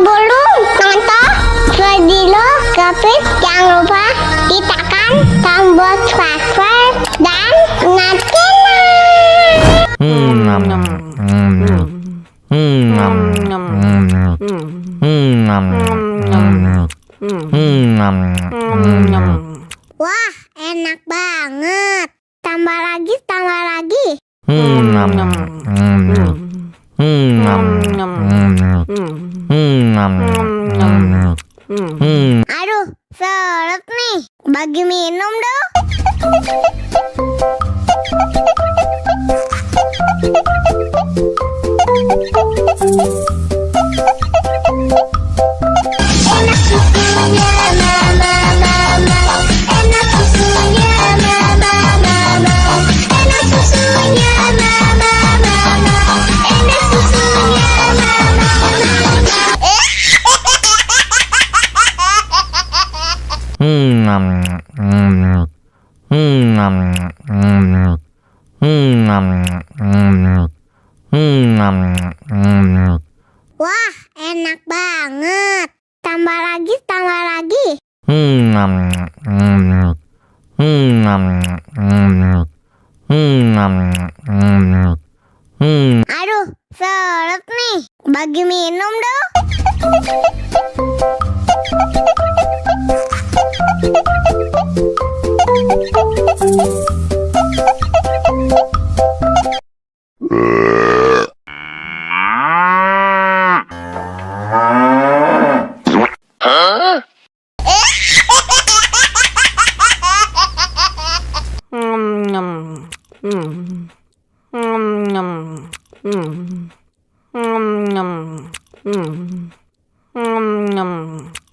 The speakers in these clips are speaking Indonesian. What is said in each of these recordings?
Sebelum nonton video Gapit, jangan lupa tekan tombol subscribe dan wah, enak banget. Tambah lagi, tambah lagi. Aduh, seret nih. Bagi minum dong. Enak susunya, mama, mama. Enak susunya, mama, mama. Enak susunya, mama, mama. Enak susunya, mama, wah, enak banget. Tambah lagi, tambah lagi. Aduh, seret nih. Bagi minum dong.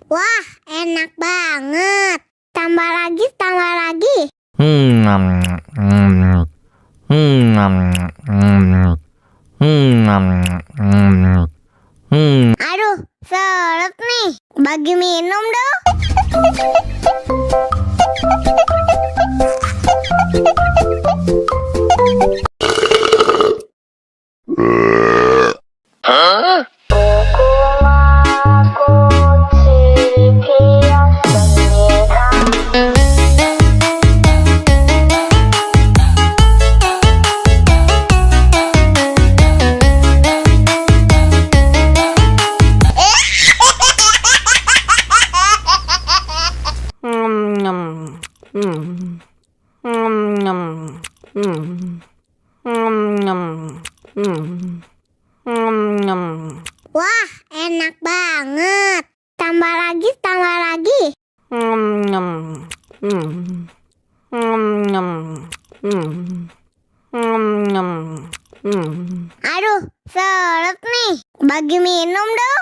Wah, enak banget. Tambah lagi, tambah lagi. Aduh, seret nih. Bagi minum dong. Wah, enak banget. Tambah lagi, tambah lagi. Aduh, seret nih. Bagi minum dong.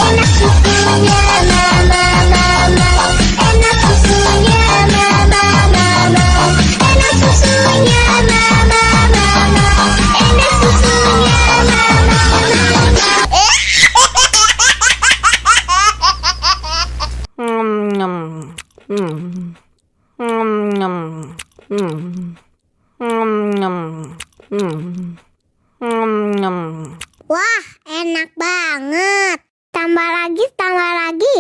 Enak susunya, mama, mama. Enak susunya, mama, mama. Enak susunya, mama, mama. Enak susunya, mama, wah, enak banget. Tambah lagi, tambah lagi.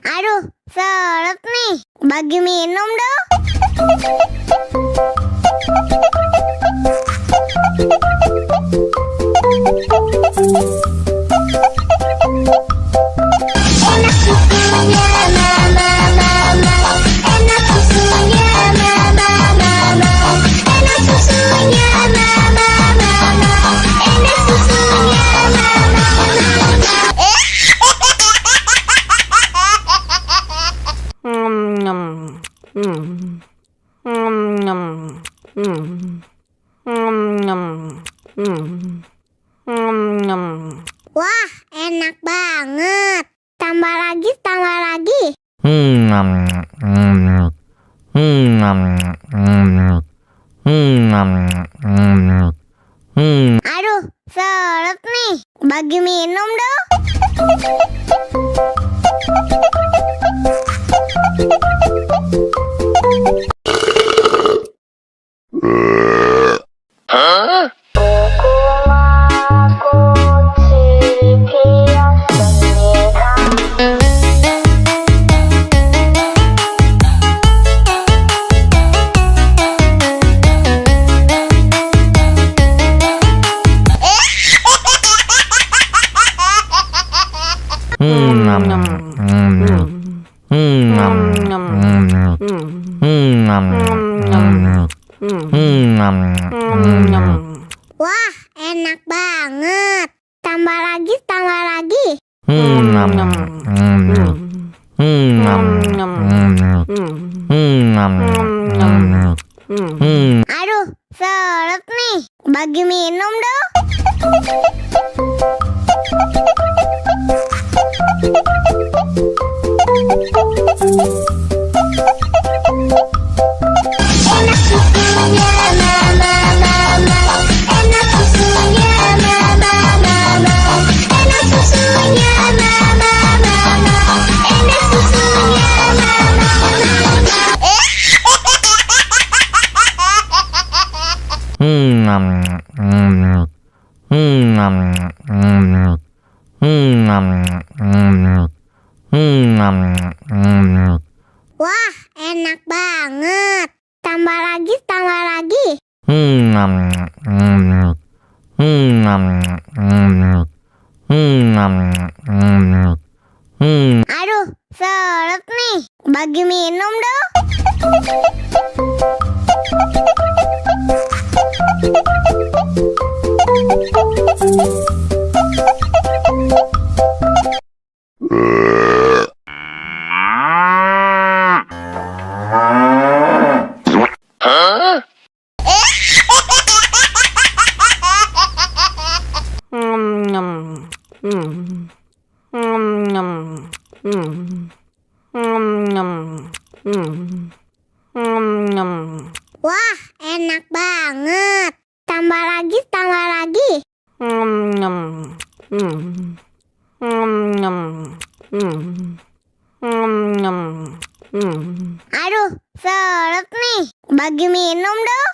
Aduh, seret nih. Bagi minum dong. Enak susunya, mama, mama. Enak susunya, mama, mama. Enak susunya, mama, mama. Enak susunya, mama, wah, enak banget. Tambah lagi, tambah lagi. Aduh, seret nih. Bagi minum dong. Wah, enak banget. Tambah lagi, tambah lagi. Aduh, seret nih. Bagi minum dong. Enak susunya mama, mama. Enak susunya mama, mama. Enak susunya mama, mama. Enak susunya mama, Wah, enak banget. Tambah lagi, tambah lagi. Aduh, seret nih. Bagi minum dong. Wah, enak banget. Tambah lagi, tambah lagi. Aduh, seret nih. Bagi minum dong.